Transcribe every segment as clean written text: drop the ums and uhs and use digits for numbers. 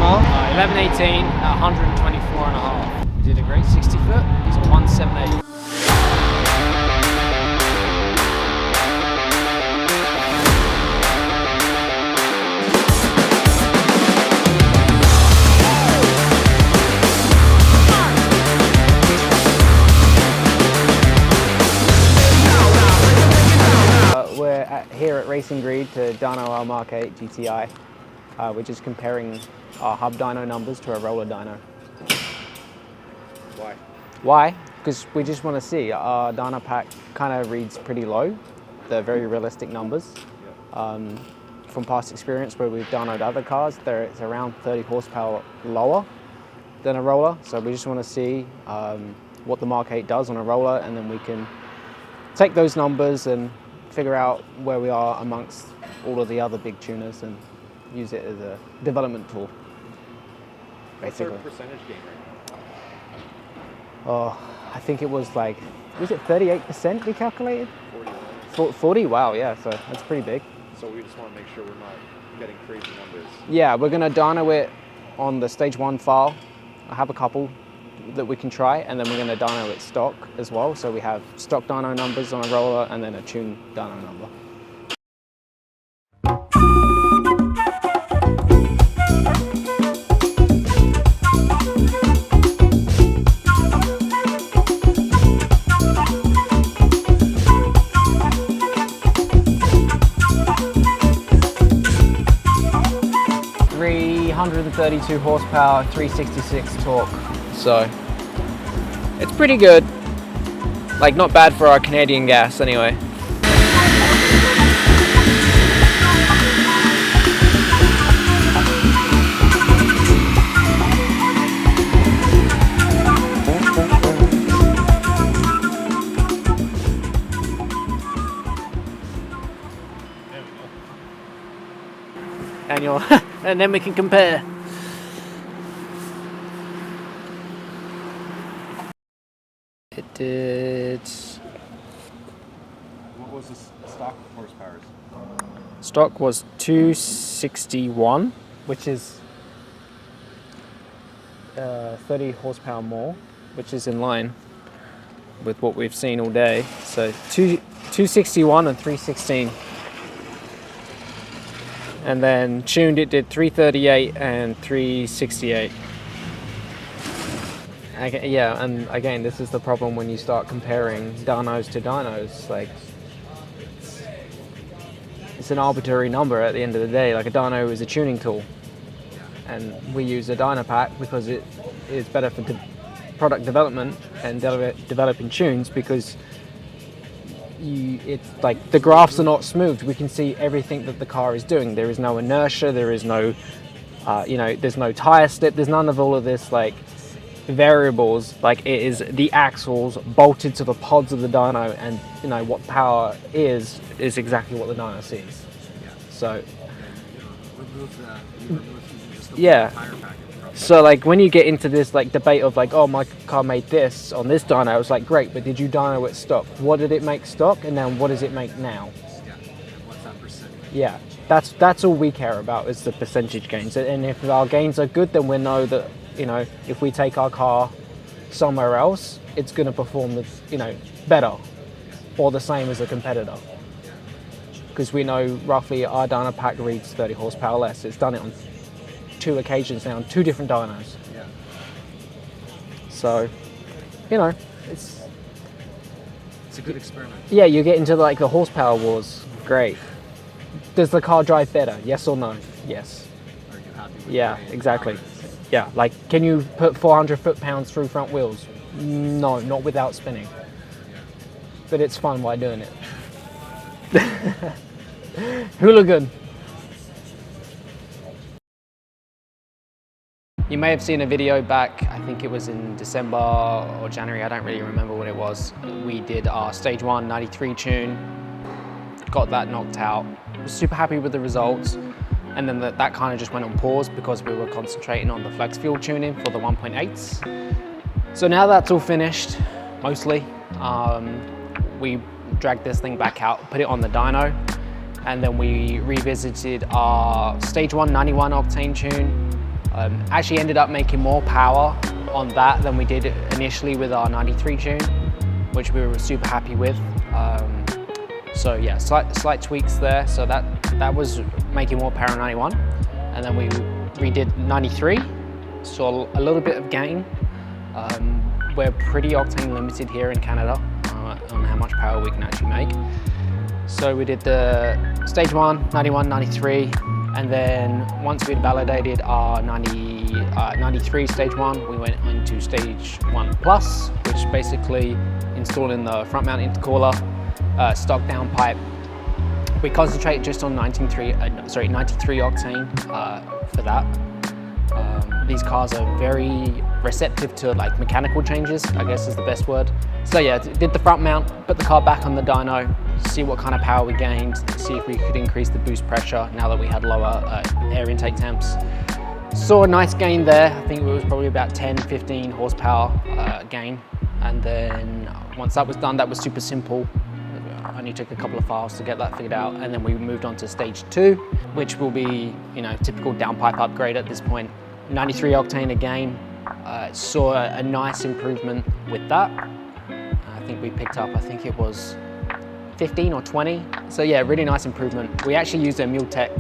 car. 1118 at 124.5. Did a great 60 foot. It's a 178. Here at Racing Greed to dyno our MK8 GTI. We're just comparing our hub dyno numbers to a roller dyno. Why? Why? Because we just want to see. Our dyno pack kind of reads pretty low. They're very realistic numbers. From past experience where we've dynoed other cars, it's around 30 horsepower lower than a roller. So we just want to see what the MK8 does on a roller, and then we can take those numbers and figure out where we are amongst all of the other big tuners and use it as a development tool, basically. What's our percentage gain right now? Oh, I think it was like, was it 38% we calculated? 40. 40? Wow, yeah, so that's pretty big. So we just want to make sure we're not getting crazy numbers. Yeah, we're gonna dyno it on the stage 1 file. I have a couple that we can try, and then we're going to dyno it stock as well. So we have stock dyno numbers on a roller and then a tuned dyno number. .332 horsepower, 366 torque. So it's pretty good, like not bad for our Canadian gas anyway. And then we can compare. It did. What was the stock horsepowers? Stock was 261, which is 30 horsepower more, which is in line with what we've seen all day. So 261 and 316. And then tuned it did 338 and 368. Yeah, and again, this is the problem when you start comparing dynos to dynos. Like, it's an arbitrary number at the end of the day. Like, a dyno is a tuning tool, and we use a dyno pack because it is better for product development and developing tunes, because it's like the graphs are not smooth. We can see everything that the car is doing. There is no inertia. There is no, there's no tire slip. There's none of all of this like variables. Like, it is the axles bolted to the pods of the dyno, and what power is exactly what the dyno sees. So yeah. So like when you get into this like debate of like, oh, my car made this on this dyno, I was like, great, but did you dyno it stock? What did it make stock, and then what does it make now? What's that percentage? Yeah, that's all we care about, is the percentage gains. And if our gains are good, then we know that if we take our car somewhere else, it's going to perform better or the same as a competitor, because we know roughly our dyno pack reads 30 horsepower less. It's done it on 2 occasions now on 2 different dynos. Yeah. So, it's a good experiment. Yeah, you get into like the horsepower wars. Great. Does the car drive better? Yes or no? Yes. Are you happy with exactly. Yeah, like, can you put 400 foot-pounds through front wheels? No, not without spinning. But it's fun while doing it. Hooligan. You may have seen a video back, I think it was in December or January, I don't really remember what it was. We did our stage 1 93 tune, got that knocked out. Was super happy with the results, and then that kind of just went on pause because we were concentrating on the flex fuel tuning for the 1.8s. So now that's all finished, mostly. We dragged this thing back out, put it on the dyno, and then we revisited our stage 1 91 octane tune, Actually ended up making more power on that than we did initially with our 93 tune, which we were super happy with. So yeah, slight tweaks there. So that was making more power on 91, and then we redid 93. Saw a little bit of gain. We're pretty octane limited here in Canada on how much power we can actually make. So we did the stage 1, 91, 93, and then once we'd validated our 93 stage 1, we went into stage 1 plus, which basically installing the front mount intercooler, stock downpipe. We concentrate just on 93 octane for that. These cars are very receptive to like mechanical changes, I guess is the best word. So yeah, did the front mount, put the car back on the dyno, see what kind of power we gained, see if we could increase the boost pressure now that we had lower air intake temps. Saw a nice gain there. I think it was probably about 10, 15 horsepower gain. And then once that was done, that was super simple. Only took a couple of files to get that figured out. And then we moved on to stage 2, which will be, you know, typical downpipe upgrade at this point. 93 octane again, saw a nice improvement with that. I think we picked up, I think it was 15 or 20. So yeah, really nice improvement. We actually used a Multec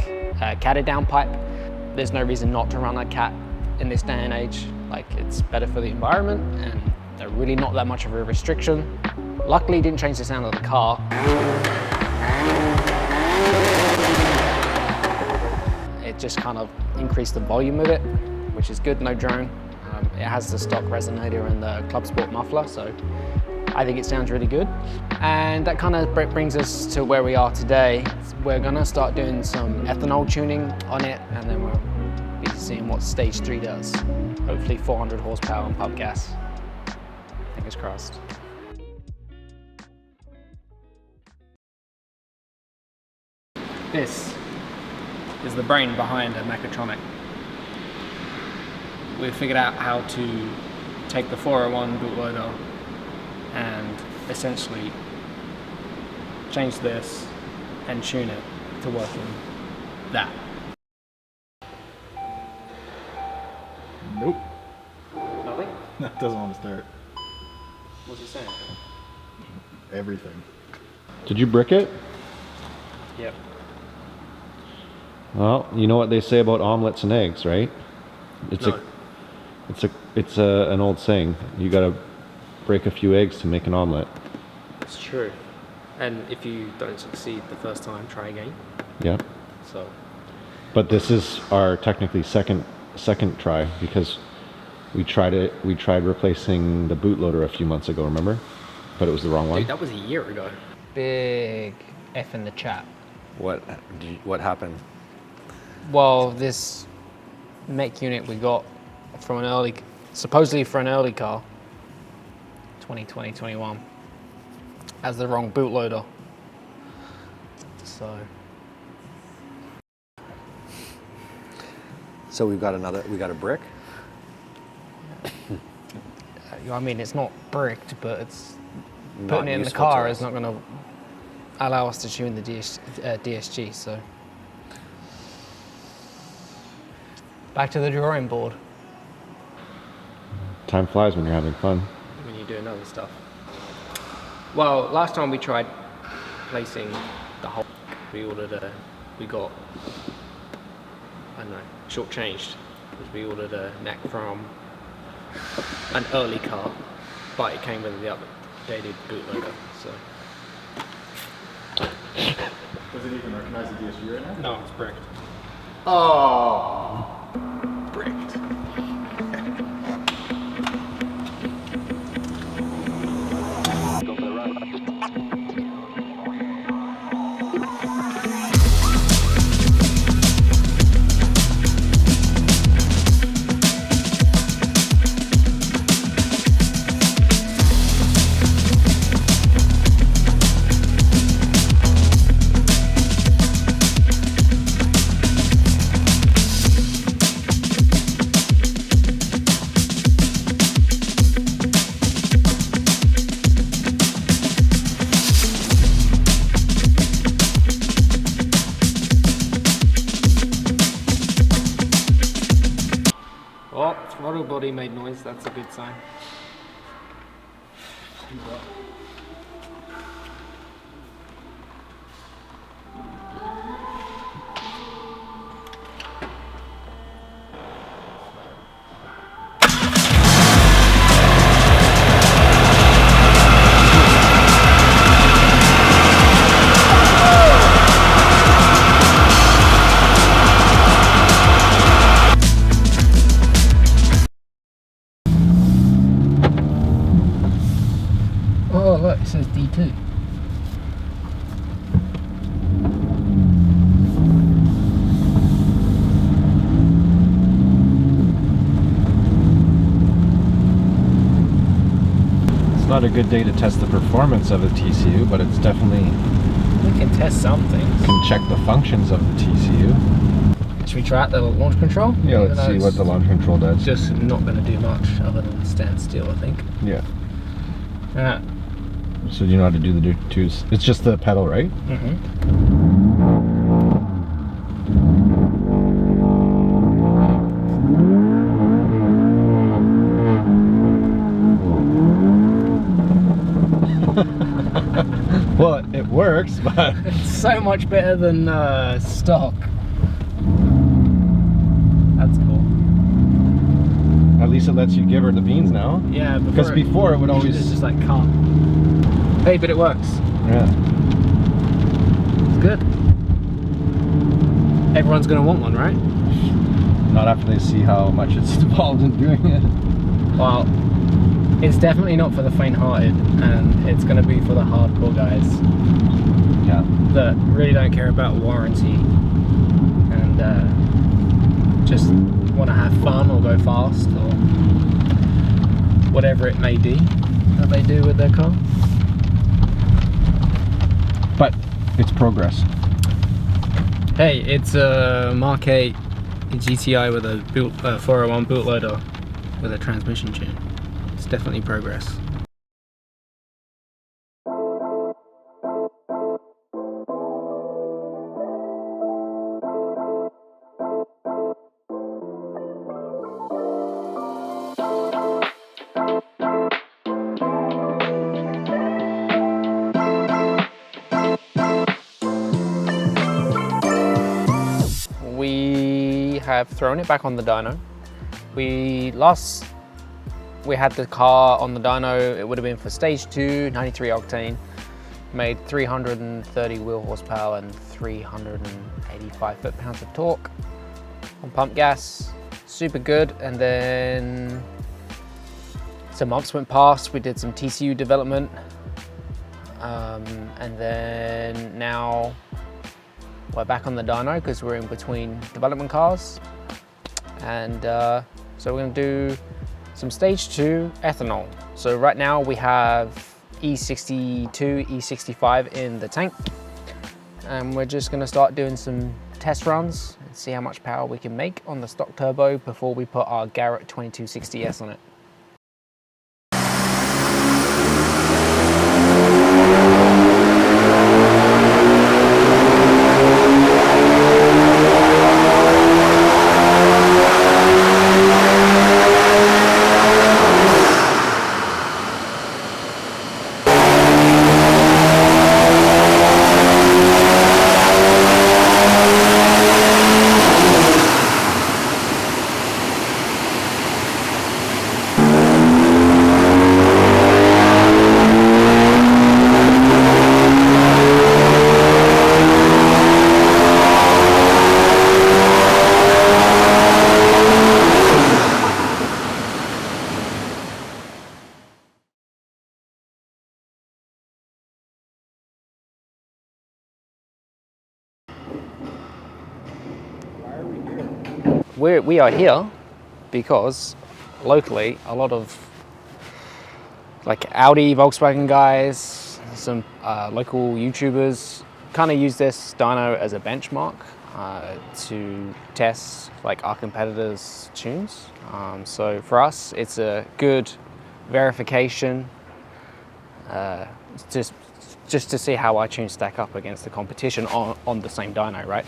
catted downpipe. There's no reason not to run a cat in this day and age. Like, it's better for the environment and they're really not that much of a restriction. Luckily, it didn't change the sound of the car. It just kind of increased the volume of it, which is good, no drone. It has the stock resonator and the Club Sport muffler, so I think it sounds really good. And that kind of brings us to where we are today. We're gonna start doing some ethanol tuning on it, and then we'll be seeing what stage 3 does. Hopefully 400 horsepower on pump gas. Fingers crossed. This is the brain behind a mechatronic. We figured out how to take the 401 bootloader and essentially change this and tune it to work in that. Nope. Nothing? That doesn't want to start. What's it saying? Everything. Did you brick it? Yep. Well, you know what they say about omelets and eggs, right? No. It's an old saying. You gotta break a few eggs to make an omelet. It's true. And if you don't succeed the first time, try again. Yeah. So. But this is our technically second try, because we tried replacing the bootloader a few months ago, remember? But it was the wrong one. Dude, that was a year ago. Big F in the chat. What happened? Well, this mech unit we got from supposedly for an early car, 2020, 21, has the wrong bootloader. So we got a brick? I mean, it's not bricked, but it's Not putting it in the useful car to is us. not going to allow us to tune the DSG, so. Back to the drawing board. Time flies when you're having fun. When you're doing other stuff. Well, last time we tried placing the whole, we got, I don't know, shortchanged, because we ordered a neck from an early car, but it came with the updated bootloader, so. Does it even recognize the DSG right now? No, it's bricked. Oh! Bricked. throttle body made noise, that's a good sign. Oh look, it says D2. It's not a good day to test the performance of a TCU, but it's definitely We can test some things. can check the functions of the TCU. Should we try out the launch control? Yeah, Even let's though see it's what the launch control does. just not going to do much other than stand still, I think. Yeah. Yeah. So do you know how to do the twos? It's just the pedal, right? Well, it works, but It's so much better than stock. That's cool. at least it lets you give her the beans now. Yeah, Because before it would always. It's just like cut. Hey, but it works. Yeah. It's good. Everyone's gonna want one, right? Not after they see how much it's involved in doing it. Well, it's definitely not for the faint-hearted, and it's gonna be for the hardcore guys Yeah. that really don't care about warranty and just want to have fun or go fast or whatever it may be that they do with their car. But it's progress. Hey, it's a Mark 8 GTI with a 401 bootloader with a transmission tune. It's definitely progress. We have thrown it back on the dyno. We had the car on the dyno, it would have been for stage 2, 93 octane, made 330 wheel horsepower and 385 foot-pounds of torque on pump gas, super good. And then some months went past, we did some TCU development, and then now we're back on the dyno because we're in between development cars. And so we're going to do some stage 2 ethanol. So right now we have E62, E65 in the tank, and we're just going to start doing some test runs and see how much power we can make on the stock turbo before we put our Garrett 2260S on it. We are here because locally a lot of like Audi, Volkswagen guys, some local YouTubers kind of use this dyno as a benchmark to test like our competitors' tunes. So for us, it's a good verification just to see how our tunes stack up against the competition on the same dyno, right?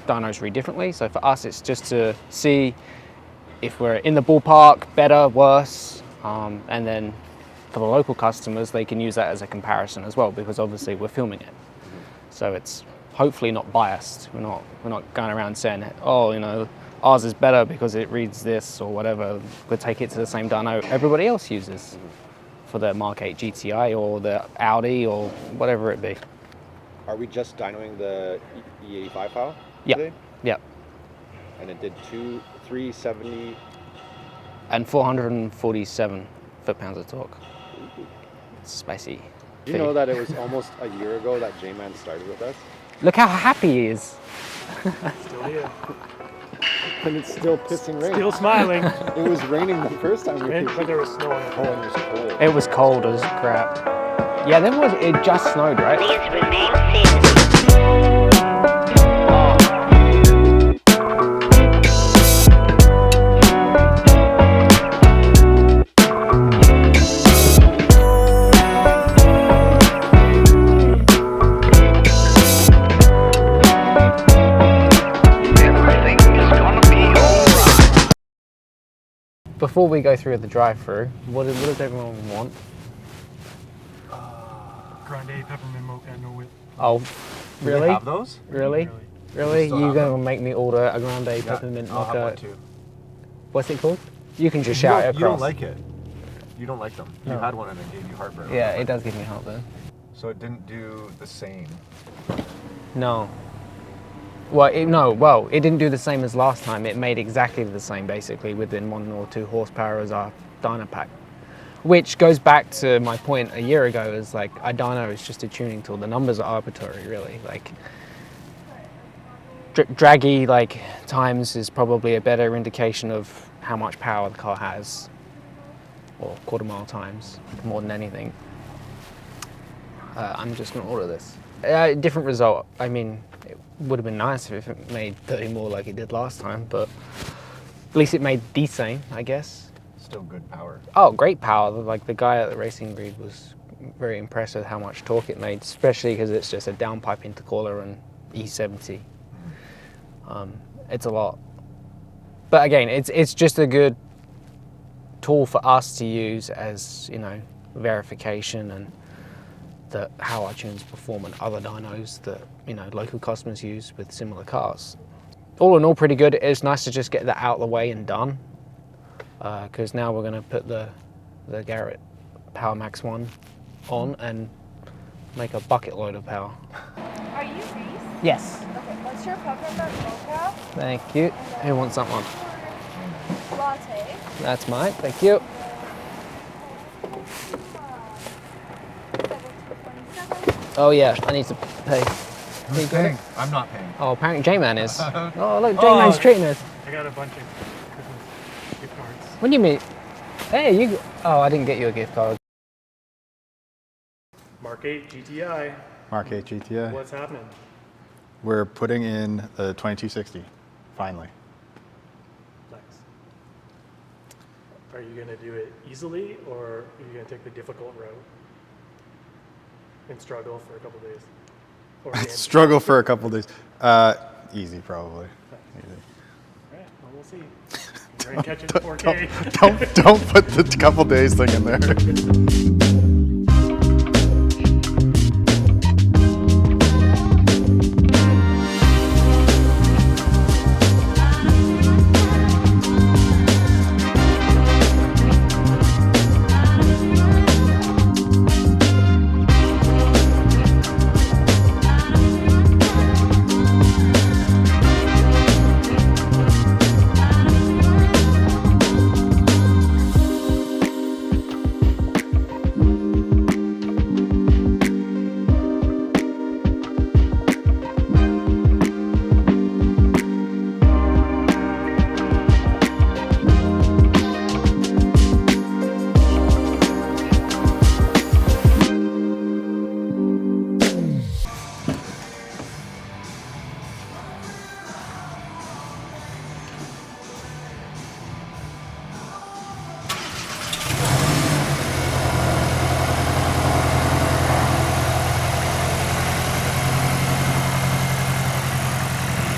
Dynos read differently, so for us it's just to see if we're in the ballpark, better, worse, and then for the local customers, they can use that as a comparison as well, because obviously we're filming it. So it's hopefully not biased. We're not going around saying, oh, you know, ours is better because it reads this or whatever. We'll take it to the same dyno everybody else uses for the Mark 8 GTI or the Audi or whatever it be. Are we just dynoing the E85 file Yep. today? Yep. And it did 370. And 447 foot-pounds of torque. It's spicy. Do you know that it was almost a year ago that J-Man started with us? Look how happy he is. Still here. And it's still pissing rain. Still smiling. It was raining the first time we were But there was snow on it. Oh, and it was cold. It was cold as crap. Yeah, it just snowed, right? Please remain seated. Before we go through the drive-through, what does everyone want? Grande peppermint mocha, no whip. Oh, really? Do they have those? Really? Really. Really? You gonna make me order a grande peppermint I'll have mocha? one too. What's it called? You can just shout it across. You don't like it. You don't like them. No. You had one and it gave you heartburn. Yeah, it does give me heartburn. So it didn't do the same. No. Well, it didn't do the same as last time. It made exactly the same, basically, within 1 or 2 horsepower as our dyno pack. Which goes back to my point a year ago, is like, a dyno is just a tuning tool. The numbers are arbitrary, really. Like, draggy, like, times is probably a better indication of how much power the car has. Or quarter-mile times, more than anything. I'm just gonna order this. Different result. I mean, it would have been nice if it made 30 more like it did last time, but at least it made the same, I guess. Still good power. Oh, great power. Like, the guy at the racing grid was very impressed with how much torque it made, especially because it's just a downpipe intercooler and E70. It's a lot. But again, it's just a good tool for us to use as, you know, verification and how our tunes perform on other dynos that, you know, local customers use with similar cars. All in all, pretty good. It's nice to just get that out of the way and done, because now we're going to put the Garrett PowerMax one on and make a bucket load of power. Are you Reese? Yes. Okay, what's your peppermint mocha? Thank you. Who wants that one? Latte. That's mine. Thank you. Oh yeah, I need to pay. Who's paying? I'm not paying. Oh, apparently J-Man is. Oh look, J-Man's treating us. I got a bunch of Christmas gift cards. What do you mean? Hey, you. Oh, I didn't get you a gift card. Mark 8 GTI. Mark 8 GTI. What's happening? We're putting in the 2260, finally. Nice. Are you going to do it easily, or are you going to take the difficult route and struggle for a couple days? Or Struggle for a couple days. Easy, probably. Easy. All right, well, we'll see. We're going to catch it in 4K. Don't put the couple days thing in there.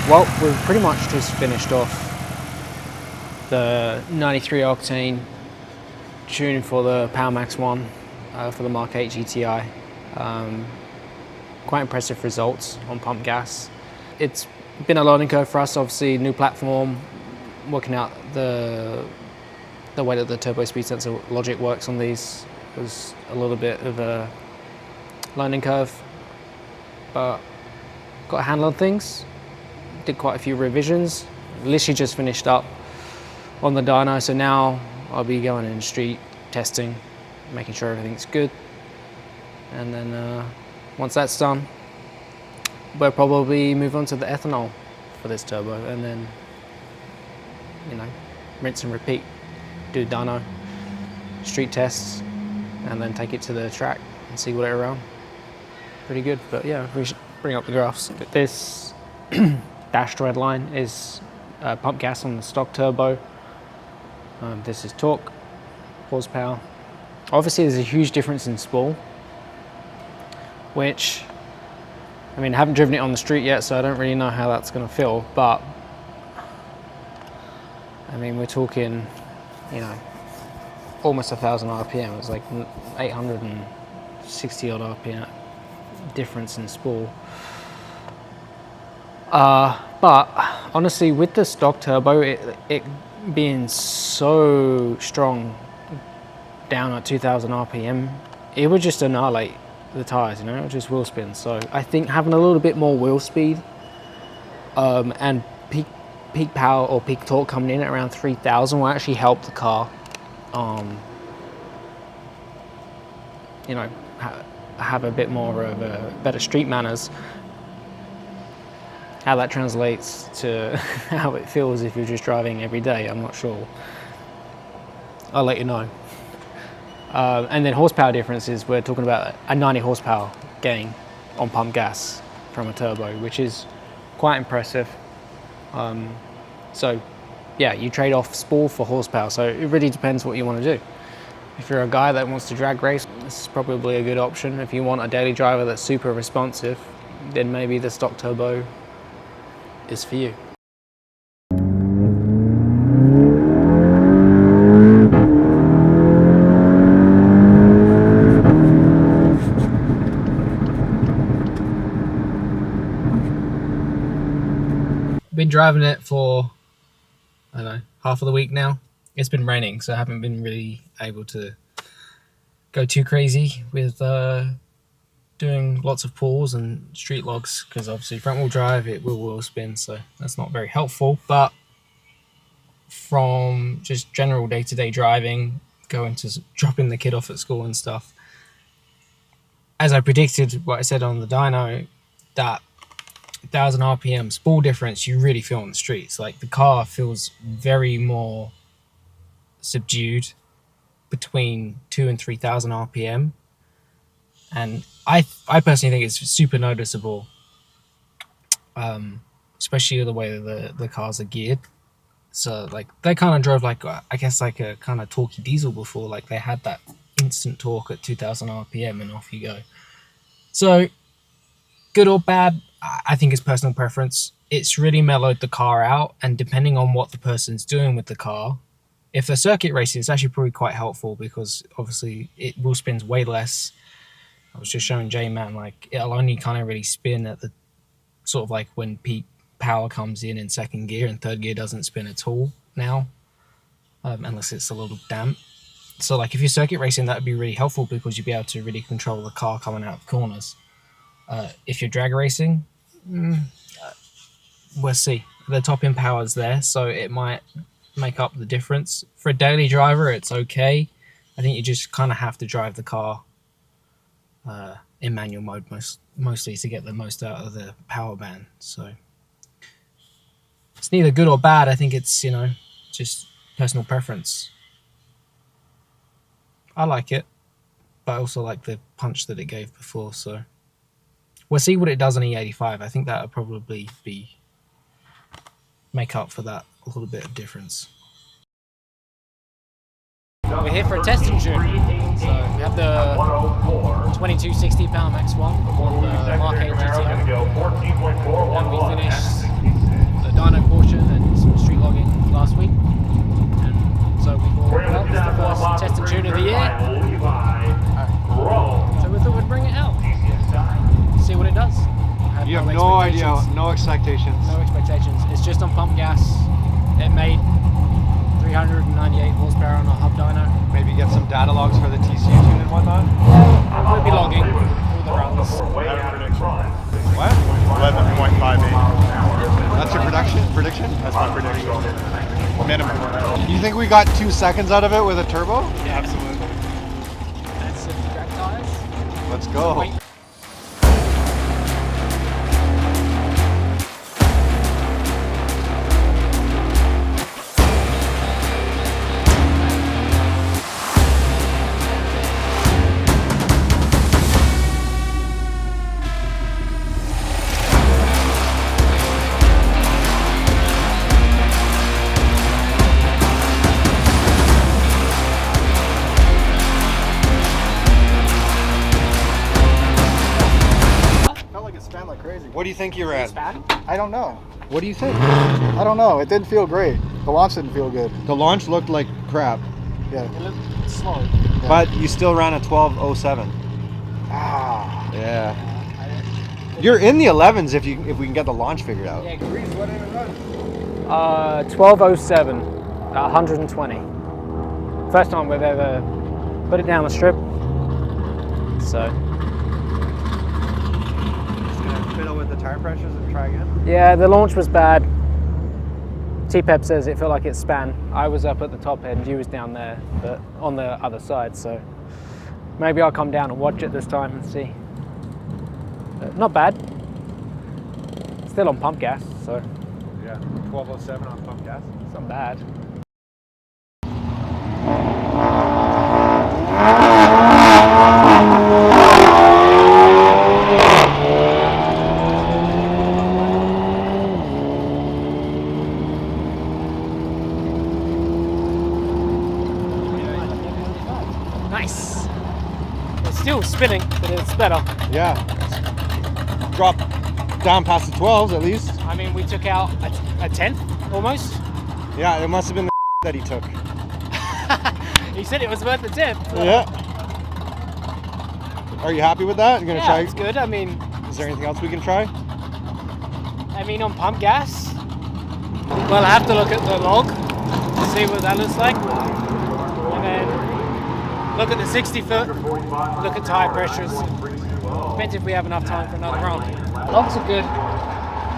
Well, we've pretty much just finished off the 93 octane tune for the PowerMax one for the MK8 GTI. Quite impressive results on pump gas. It's been a learning curve for us, obviously, new platform, working out the way that the turbo speed sensor logic works on these was a little bit of a learning curve, but got a handle on things. Did quite a few revisions. Literally just finished up on the dyno, so now I'll be going in street testing, making sure everything's good, and then once that's done, we'll probably move on to the ethanol for this turbo, and then, you know, rinse and repeat. Do dyno, street tests, and then take it to the track and see what it around. Pretty good, but yeah, we should bring up the graphs. This dashed red line is pump gas on the stock turbo. This is torque, horsepower. Obviously there's a huge difference in spool, which, I mean, I haven't driven it on the street yet, so I don't really know how that's gonna feel, but I mean, we're talking, you know, almost 1,000 RPM. It's like 860 odd RPM difference in spool. But honestly, with the stock turbo, it being so strong down at 2,000 RPM, it would just annihilate the tires, you know, it would just wheel spin. So I think having a little bit more wheel speed and peak power or peak torque coming in at around 3,000 will actually help the car, you know, have a bit more of a better street manners. How that translates to how it feels if you're just driving every day, I'm not sure. I'll let you know. And then horsepower differences, we're talking about a 90 horsepower gain on pump gas from a turbo, which is quite impressive. So yeah, you trade off spool for horsepower, so it really depends what you want to do. If you're a guy that wants to drag race, this is probably a good option. If you want a daily driver that's super responsive, then maybe the stock turbo is for you. Been driving it for, I don't know, half of the week now. It's been raining, so I haven't been really able to go too crazy with doing lots of pulls and street logs, because obviously front wheel drive, it will wheel spin, so that's not very helpful. But from just general day-to-day driving, going to dropping the kid off at school and stuff, as I predicted, what I said on the dyno, that 1,000 RPM spool difference you really feel on the streets. Like, the car feels very more subdued between 2,000 and 3,000 RPM, and I personally think it's super noticeable, especially the way the cars are geared. So like, they kind of drove like, I guess like a kind of torquey diesel before. Like, they had that instant torque at 2,000 RPM and off you go. So good or bad, I think it's personal preference. It's really mellowed the car out, and depending on what the person's doing with the car, if they're circuit racing, it's actually probably quite helpful, because obviously it wheel spins way less. I was just showing J-Man, like, it'll only kind of really spin at the sort of like when peak power comes in second gear, and third gear doesn't spin at all now, unless it's a little damp. So like, if you're circuit racing, that would be really helpful, because you'd be able to really control the car coming out of corners. If you're drag racing, we'll see. The top end power's there, so it might make up the difference. For a daily driver, it's okay. I think you just kind of have to drive the car in manual mode mostly to get the most out of the power band. So it's neither good or bad. I think it's, you know, just personal preference. I like it, but I also like the punch that it gave before, so we'll see what it does on E85. I think that would probably make up for that a little bit of difference. We're here for a testing tune. So we have the 2260 PowerMax one on the MK8 GTI. And we finished the dyno portion and some street logging last week. You have no idea, expectations. no expectations. No expectations. It's just on pump gas. It made 398 horsepower on a hub dyno. Maybe get some data logs for the TCU Tune and whatnot. We'll be logging all the runs. What? 11.58. That's your prediction? That's my prediction. Minimum. You think we got 2 seconds out of it with a turbo? Yeah, absolutely. And some track tires. Let's go. Wait. What do you think you're at? I don't know. What do you think? I don't know. It didn't feel great. The launch didn't feel good. The launch looked like crap, Yeah. It looked slow. but you still ran a 12:07. Ah. Yeah. You're in the 11s if we can get the launch figured out. Yeah, 1207 at 120. First time we've ever put it down the strip. So Just gonna fiddle with the tire pressures and try again. yeah, the launch was bad. T-Pep says it felt like it span. I was up at the top end, you was down there, but on the other side. So maybe I'll come down and watch it this time and see. But not bad. Still on pump gas, so Yeah. 12:07 on pump gas. it's not bad. Nice. It's still spinning, but it's better. Yeah. Drop down past the 12s at least. I mean, we took out a tenth almost. Yeah, it must have been the that he took. He said it was worth the tip. Yeah. Are you happy with that? You're gonna Yeah, try. it's good. I mean, Is there anything else we can try? on pump gas. Well, I have to look at the log to see what that looks like, and then look at the 60 foot. Look at tire pressures. Depends if we have enough time for another run. Logs are good.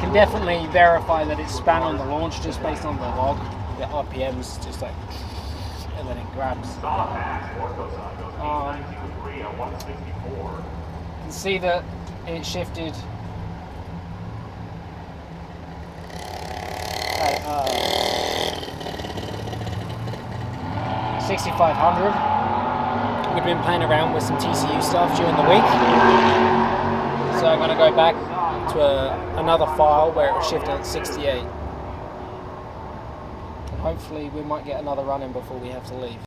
Can definitely verify that it's span on the launch just based on the log. The RPMs just like, and then it grabs. You can see that it shifted at 6500. We've been playing around with some TCU stuff during the week. So I'm going to go back to another file where it was shifted at 68. And hopefully we might get another run in before we have to leave.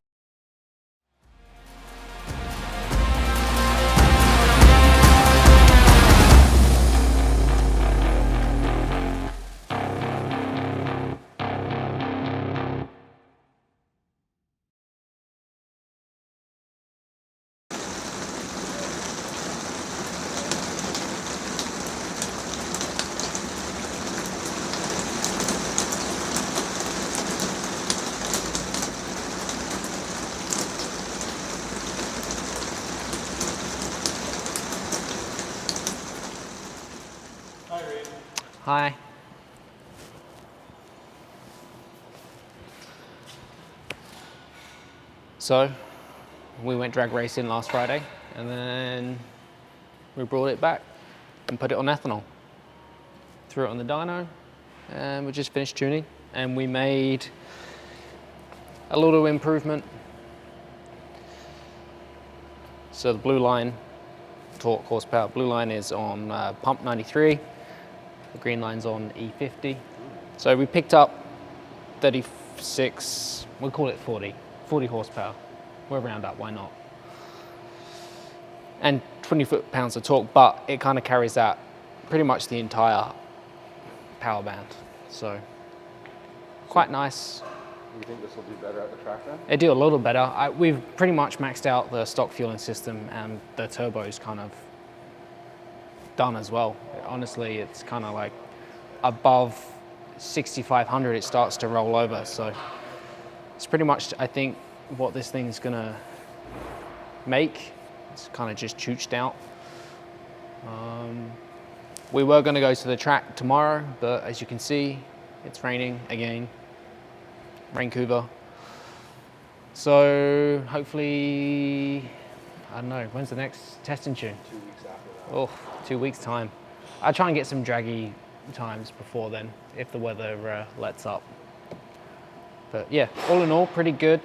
Hi. So, we went drag racing last Friday, and then we brought it back and put it on ethanol. Threw it on the dyno, and we just finished tuning, and we made a little improvement. So the blue line, torque horsepower, blue line is on pump 93. The green line's on E50. So we picked up 36, we'll call it 40 horsepower. We'll round up, why not? And 20 foot-pounds of torque, but it kind of carries that pretty much the entire power band. So quite nice. You think this will do better at the track then? It do a little better. We've pretty much maxed out the stock fueling system, and the turbo's kind of done as well. Honestly, it's kind of like above 6,500 it starts to roll over. So it's pretty much, I think, what this thing's gonna make. It's kind of just chooched out. We were gonna go to the track tomorrow, but as you can see, it's raining again. Vancouver. So hopefully, I don't know, when's the next testing tune? 2 weeks after that. Oh, 2 weeks time. I'll try and get some draggy times before then, if the weather lets up. But yeah, all in all, pretty good.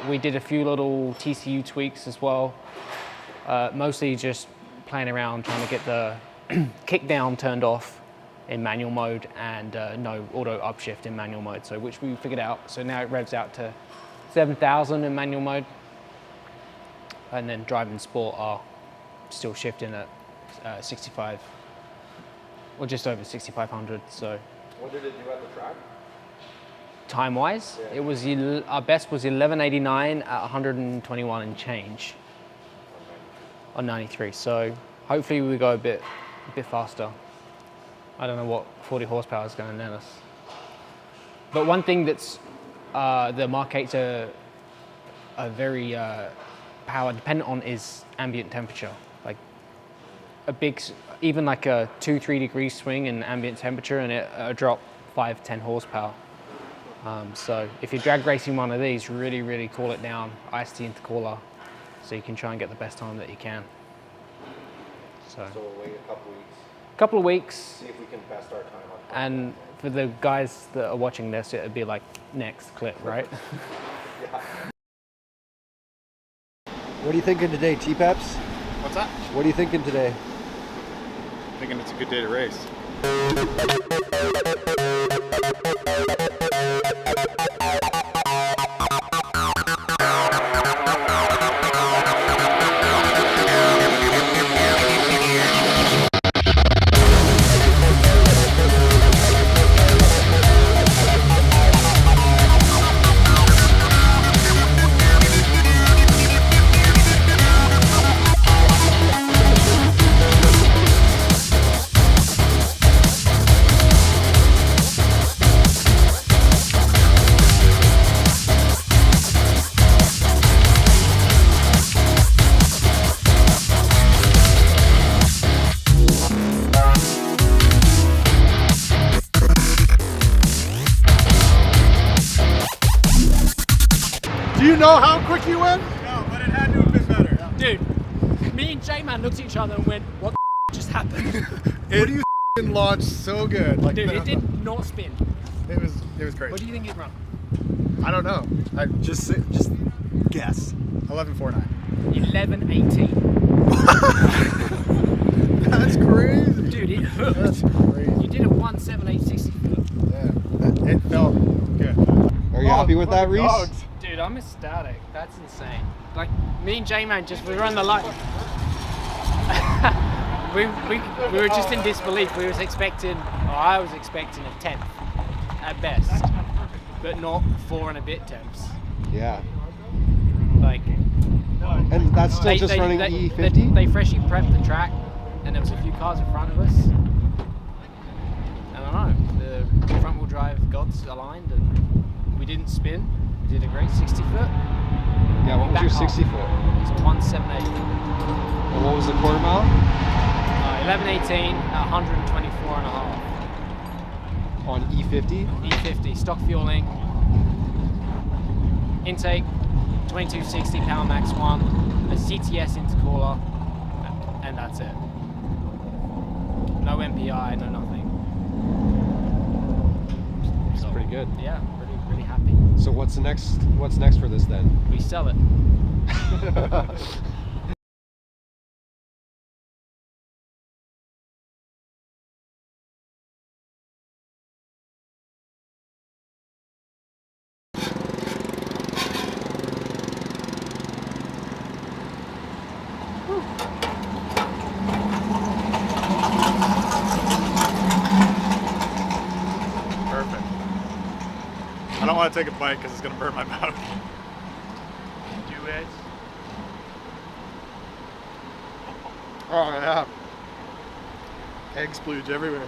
We did a few little TCU tweaks as well. Mostly just playing around, trying to get the kick down turned off in manual mode and no auto upshift in manual mode, so which we figured out. So now it revs out to 7,000 in manual mode, and then drive and sport are still shifting at 65 or just over 6,500. So What did it do at the track? time wise, it was our best was 1189 at 121 and change on 93. So hopefully we go a bit faster. I don't know what 40 horsepower is going to net us. But one thing that's the Mark 8s are very power dependent on is ambient temperature. Like a big, even like a 2-3 degree swing in ambient temperature and it'll drop 5-10 horsepower. So if you're drag racing one of these, really cool it down, ice the intercooler, so you can try and get the best time that you can. So So we'll wait a couple weeks, couple of weeks, see if we can best our time on. and for the guys that are watching this, it'd be like next clip, right? What are you thinking today, T-Peps? What's that? What are you thinking today? Thinking it's a good day to race. Do you know how quick you went? No, but it had to have been better. Dude, me and J-Man looked at each other and went, what the just happened? It launched so good. Like, Dude, it did not spin. It was crazy. What do you think it run? I don't know. I Just guess. 11.49. 1118. That's crazy. Dude, it hooked. That's crazy. You did a 17860 foot. Yeah, it felt good. Are you happy with that, Reese? Dogs. Dude, I'm ecstatic. That's insane. Like, me and J-Man we were on the line. we were just in disbelief. We was expecting, or I was expecting a 10th at best, but not 4 and a bit temps. Yeah. Like, And that's still just running E50? They freshly prepped the track, and there was a few cars in front of us. I don't know, the front wheel drive gods aligned, and we didn't spin. We did a great 60 foot. Yeah, what was your 60 foot? It's a 178. And what was the quarter mile? 1118 at 124 and a half. On E50? E50, stock fueling. Intake, 2260 PowerMax 1, a CTS intercooler, and that's it. No MPI, no nothing. It's pretty good. Yeah, pretty happy. So what's next for this then? We sell it. Perfect. I don't want to take a bite because it's going to burn my mouth. Do it. Oh yeah. Egg splooge everywhere.